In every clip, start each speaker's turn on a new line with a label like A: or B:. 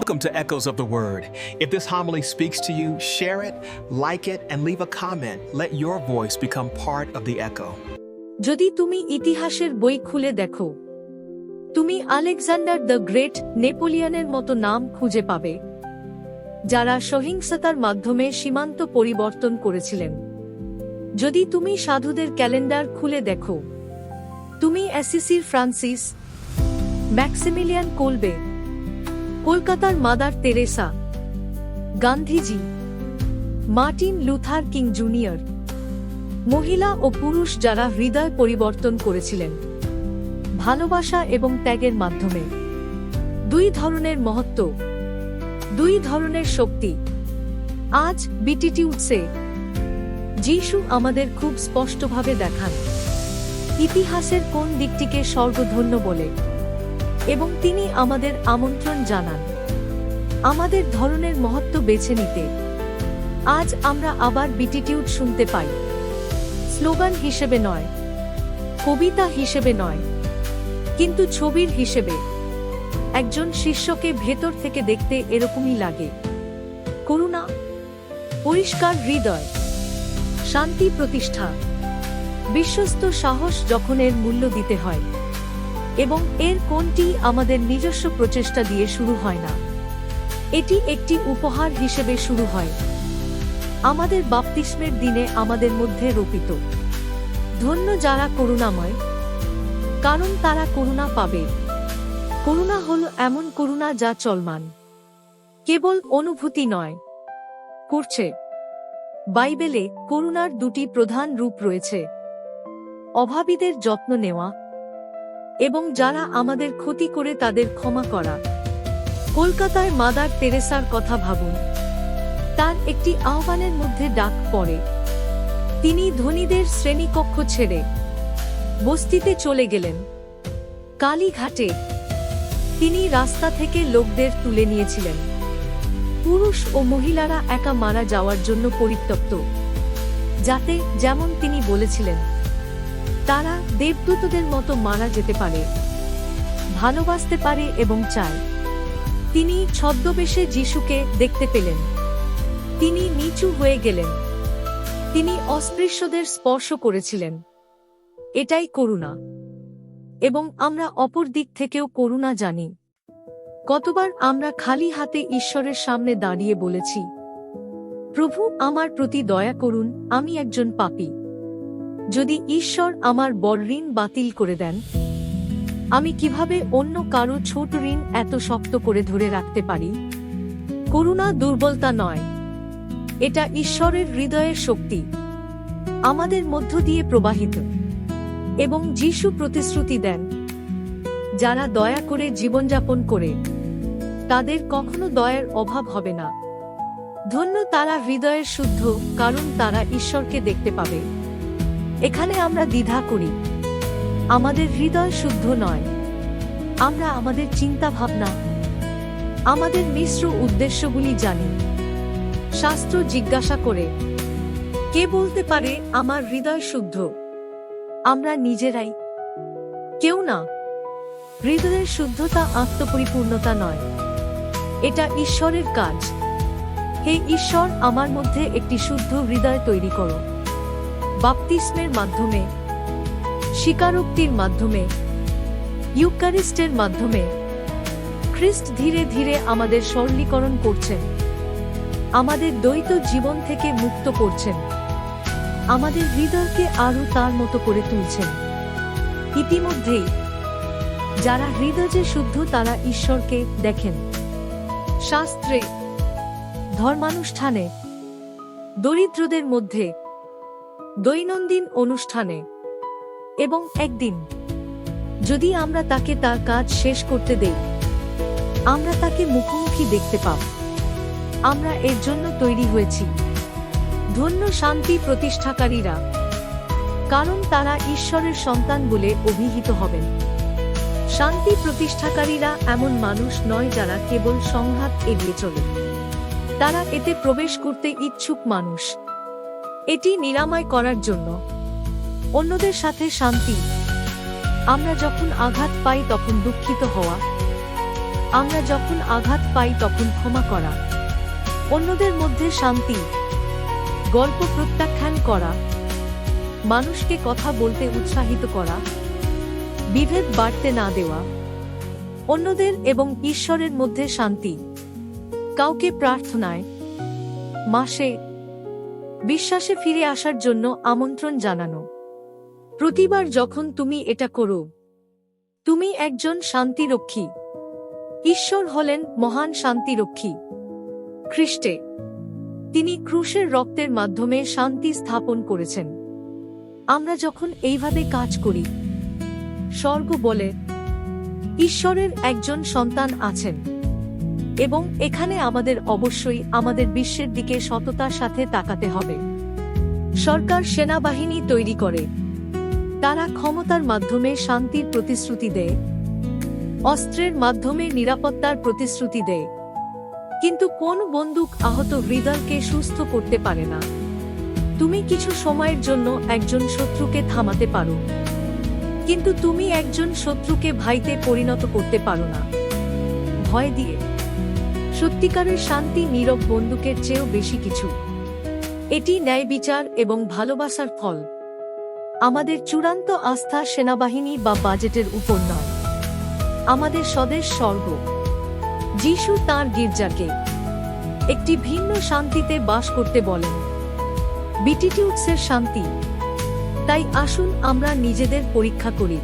A: Welcome to Echoes of the Word. If this homily speaks to you, share it, like it, and leave a comment. Let your voice become part of the echo.
B: যদি তুমি ইতিহাসের বই খুলে দেখো, তুমি Alexander the great, নেপোলিয়নের মতো নাম খুঁজে পাবে, যারা সহিংসতার মাধ্যমে সীমান্ত পরিবর্তন করেছিলেন। যদি তুমি সাধুদের ক্যালেন্ডার খুলে দেখো, তুমি অ্যাসিসির ফ্রান্সিস, ম্যাক্সিমিলিয়ান কোলবে, কলকাতার mother Teresa, Gandhiji, Martin Luther king junior, মহিলা ও পুরুষ যারা হৃদয় পরিবর্তন করেছিলেন ভালোবাসা এবং ত্যাগের মাধ্যমে। দুই ধরনের মহত্ব, দুই ধরনের শক্তি। আজ বিটিটিউডসে যিশু আমাদের খুব স্পষ্টভাবে দেখান ইতিহাসের কোন দিকটিকে স্বর্গধন্য বলে, এবং তিনি আমাদের আমন্ত্রণ জানান আমাদের ধরনের মহত্ব বেছে নিতে। আজ আমরা আবার বিটিটিউড শুনতে পাই, স্লোগান হিসেবে নয়, কবিতা হিসেবে নয়, কিন্তু ছবির হিসেবে। একজন শিষ্যকে ভেতর থেকে দেখতে এরকমই লাগে। করুণা, পরিষ্কার হৃদয়, শান্তি প্রতিষ্ঠা, বিশ্বস্ত সাহস যখন এর মূল্য দিতে হয়, এবং এর কোনটি আমাদের নিজস্ব প্রচেষ্টা দিয়ে শুরু হয় না, এটি একটি উপহার হিসেবে শুরু হয় আমাদের বাপ্তিস্মের দিনে আমাদের মধ্যে রোপিত। ধন্য যারা করুণাময়, কারণ তারা করুণা পাবে। করুণা হল এমন করুণা যা চলমান, কেবল অনুভূতি নয়, করছে। বাইবেলে করুণার দুটি প্রধান রূপ রয়েছে: অভাবীদের যত্ন নেওয়া এবং যারা আমাদের ক্ষতি করে তাদের ক্ষমা করা। কলকাতায় মাদার তেরেসার কথা ভাবুন। তার একটি আহ্বানের মধ্যে ডাক পড়ে। তিনি ধনীদের শ্রেণীকক্ষ ছেড়ে বস্তিতে চলে গেলেন। কালীঘাটে তিনি রাস্তা থেকে লোকদের তুলে নিয়েছিলেন। পুরুষ ও মহিলারা একা মারা যাওয়ার জন্য পরিত্যক্ত, যাতে, যেমন তিনি বলেছিলেন, তারা দেবদূতদের মতো মারা যেতে পারে, ভালোবাসতে পারে এবং চায়। তিনি ছদ্মবেশে যিশুকে দেখতে পেলেন। তিনি নিচু হয়ে গেলেন। তিনি অস্পৃশ্যদের স্পর্শ করেছিলেন। এটাই করুণা। এবং আমরা অপর দিক থেকেও করুণা জানি। কতবার আমরা খালি হাতে ঈশ্বরের সামনে দাঁড়িয়ে বলেছি, প্রভু, আমার প্রতি দয়া করুন, আমি একজন পাপী। যদি ঈশ্বর আমার বড় ঋণ বাতিল করে দেন, আমি কিভাবে অন্য কারো ছোট ঋণ এত শক্ত করে ধরে রাখতে পারি? করুণা দুর্বলতা নয়, এটা ঈশ্বরের হৃদয়ের শক্তি আমাদের মধ্য দিয়ে প্রবাহিত। এবং যিশু প্রতিশ্রুতি দেন, যারা দয়া করে জীবনযাপন করে তাদের কখনো দয়ার অভাব হবে না। ধন্য তারা হৃদয়ের শুদ্ধ, কারণ তারা ঈশ্বরকে দেখতে পাবে। এখানে আমরা দ্বিধা করি, আমাদের হৃদয় শুদ্ধ নয়। আমরা আমাদের চিন্তা ভাবনা, আমাদের মিশ্র উদ্দেশ্যগুলি জানি। শাস্ত্র জিজ্ঞাসা করে, কে বলতে পারে আমার হৃদয় শুদ্ধ? আমরা নিজেরাই, কেউ না। হৃদয়ের শুদ্ধতা আত্মপরিপূর্ণতা নয়, এটা ঈশ্বরের কাজ। হে ঈশ্বর, আমার মধ্যে একটি শুদ্ধ হৃদয় তৈরি করো। বাপ্তিস্মের মাধ্যমে, স্বীকারোক্তির মাধ্যমে, ইউক্যারিস্টের মাধ্যমে খ্রিস্ট ধীরে ধীরে আমাদের সরলীকরণ করছেন, আমাদের দ্বৈত জীবন থেকে মুক্ত করছেন, আমাদের হৃদয়কে আরও তার মতো করে তুলছেন। ইতিমধ্যেই যারা হৃদয়ে শুদ্ধ তারা ঈশ্বরকে দেখেন। শাস্ত্রে, ধর্মানুষ্ঠানে, দরিদ্রদের মধ্যে, দৈনন্দিন অনুষ্ঠানে, এবং একদিন যদি আমরা তাকে তার কাজ শেষ করতে দেই, আমরা তাকে মুখোমুখি দেখতে পাব। আমরা এর জন্য তৈরি হয়েছি। ধন্য শান্তি প্রতিষ্ঠাকারীরা, কারণ তারা ঈশ্বরের সন্তান বলে অভিহিত হবেন। শান্তি প্রতিষ্ঠাকারীরা এমন মানুষ নয় যারা কেবল সংঘাত এড়িয়ে চলে, তারা এতে প্রবেশ করতে ইচ্ছুক মানুষ। এটি নিরাময় করার জন্য অন্যদের সাথে শান্তি। আমরা যখন আঘাত পাই তখন দুঃখিত হওয়া, আমরা যখন আঘাত পাই তখন ক্ষমা করা, অন্যদের মধ্যে শান্তি, গল্প প্রত্যাখ্যান করা, মানুষকে কথা বলতে উৎসাহিত করা, বিভেদ বাড়তে না দেওয়া, অন্যদের এবং ঈশ্বরের মধ্যে শান্তি, কাউকে প্রার্থনায়, মাসে, বিশ্বাসে ফিরে আসার জন্য আমন্ত্রণ জানানো। প্রতিবার যখন তুমি এটা করো, তুমি একজন শান্তিরক্ষী। ঈশ্বর হলেন মহান শান্তিরক্ষী খ্রিস্টে। তিনি ক্রুশের রক্তের মাধ্যমে শান্তি স্থাপন করেছেন। আমরা যখন এইভাবে কাজ করি, স্বর্গ বলে ঈশ্বরের একজন সন্তান আছেন, এবং এখানে আমাদের অবশ্যই আমাদের বিশ্বের দিকে সততার সাথে তাকাতে হবে। সরকার সেনাবাহিনী তৈরি করে, তারা ক্ষমতার মাধ্যমে শান্তির প্রতিশ্রুতি দেয়, অস্ত্রের মাধ্যমে নিরাপত্তার প্রতিশ্রুতি দেয়, কিন্তু কোন বন্দুক আহত হৃদয়কে সুস্থ করতে পারে না। তুমি কিছু সময়ের জন্য একজন শত্রুকে থামাতে পারো, কিন্তু তুমি একজন শত্রুকে ভাইতে পরিণত করতে পারো না ভয় দিয়ে। সত্যিকারের শান্তি নীরব বন্দুকের চেয়েও বেশি কিছু। এটি ন্যায় বিচার এবং ভালোবাসার ফল। আমাদের চূড়ান্ত আস্থা সেনাবাহিনী বা বাজেটের উপর নয়, আমাদের স্বদেশ স্বর্গ। যিশু তাঁর গির্জাকে একটি ভিন্ন শান্তিতে বাস করতে বলেন, বিটিটিউডসের শান্তি। তাই আসুন আমরা নিজেদের পরীক্ষা করি।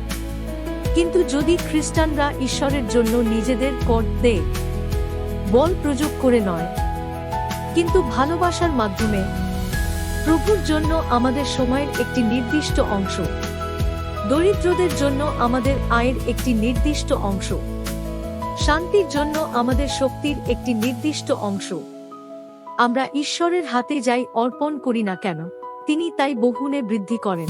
B: কিন্তু যদি খ্রিস্টানরা ঈশ্বরের জন্য নিজেদের কর দেয়, বল প্রয়োগ করে নয়, কিন্তু ভালোবাসার মাধ্যমে, প্রভুর জন্য আমাদের সময়ের একটি নির্দিষ্ট অংশ, দরিদ্রদের জন্য আমাদের আয়ের একটি নির্দিষ্ট অংশ, শান্তির জন্য আমাদের শক্তির একটি নির্দিষ্ট অংশ আমরা ঈশ্বরের হাতে যাই অর্পণ করি না কেন, তিনি তাই বহুগুণে বৃদ্ধি করেন।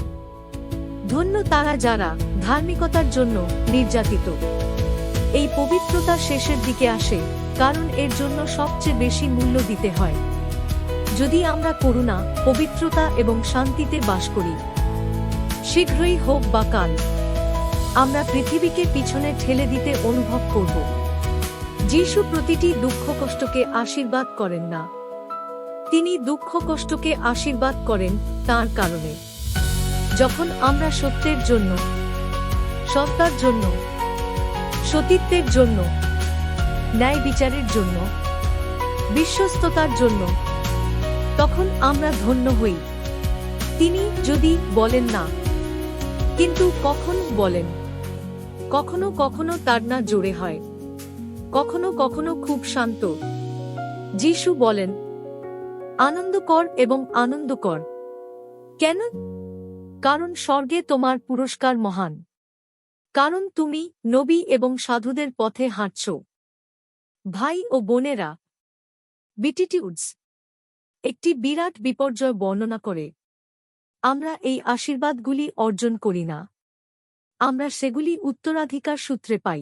B: ধন্য তারা যারা ধার্মিকতার জন্য নির্যাতিত। এই পবিত্রতা শেষের দিকে আসে, কারণ এর জন্য সবচেয়ে বেশি মূল্য দিতে হয়। যদি আমরা করুণা, পবিত্রতা এবং শান্তিতে বাস করি, শীঘ্রই হোক বা কাল, আমরা পৃথিবীকে পিছনে ঠেলে দিতে অনুভব করব। যিশু প্রতিটি দুঃখ কষ্টকে আশীর্বাদ করেন না, তিনি দুঃখ কষ্টকে আশীর্বাদ করেন তার কারণে। যখন আমরা সত্যের জন্য, সত্তার জন্য, সতীত্বের জন্য, ন্যায় বিচারের জন্য, বিশ্বস্ততার জন্য, তখন আমরা ধন্য হই। তিনি যদি বলেন না, কিন্তু কখন বলেন, কখনো কখনো তার না জোরে হয়, কখনো কখনো খুব শান্ত। যিশু বলেন, আনন্দ কর এবং আনন্দ কর। কেন? কারণ স্বর্গে তোমার পুরস্কার মহান, কারণ তুমি নবী এবং সাধুদের পথে হাঁটছ। ভাই ও বোনেরা, বিটিটিউডস একটি বিরাট বিপর্যয় বর্ণনা করে। আমরা এই আশীর্বাদগুলি অর্জন করি না, আমরা সেগুলি উত্তরাধিকার সূত্রে পাই।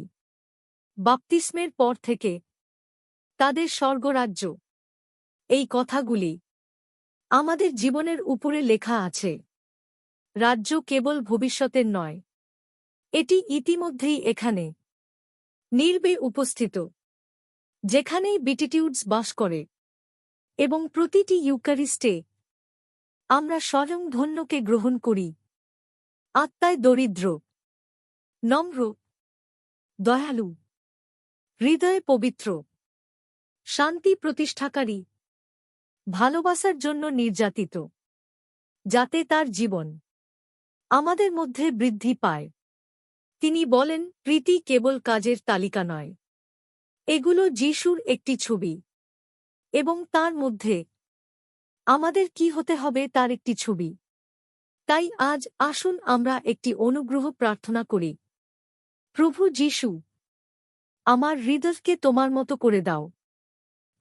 B: বাপ্তিস্মের পর থেকে তাদের স্বর্গরাজ্য, এই কথাগুলি আমাদের জীবনের উপরে লেখা আছে। রাজ্য কেবল ভবিষ্যতের নয়, এটি ইতিমধ্যেই এখানে নির্বে উপস্থিত, যেখানেই বিটিটিউডস বাস করে। এবং প্রতিটি ইউক্যারিস্টে আমরা স্বয়ং ধন্যকে গ্রহণ করি, আত্মায় দরিদ্র, নম্র, দয়ালু, হৃদয়ে পবিত্র, শান্তি প্রতিষ্ঠাকারী, ভালোবাসার জন্য নির্যাতিত, যাতে তার জীবন আমাদের মধ্যে বৃদ্ধি পায়। তিনি বলেন, প্রীতি কেবল কাজের তালিকা নয়, এগুলো যিশুর একটি ছবি, এবং তার মধ্যে আমাদের কি হতে হবে তার একটি ছবি। তাই আজ আসুন আমরা একটি অনুগ্রহ প্রার্থনা করি। প্রভু যিশু, আমার হৃদয়কে তোমার মতো করে দাও,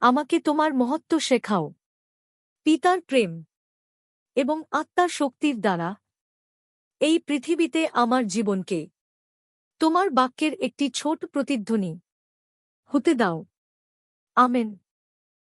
B: আমাকে তোমার মহত্ব শেখাও। পিতার প্রেম এবং আত্মার শক্তির দ্বারা এই পৃথিবীতে আমার জীবনকে তোমার বাক্যের একটি ছোট প্রতিধ্বনি হতে দাও। আমেন।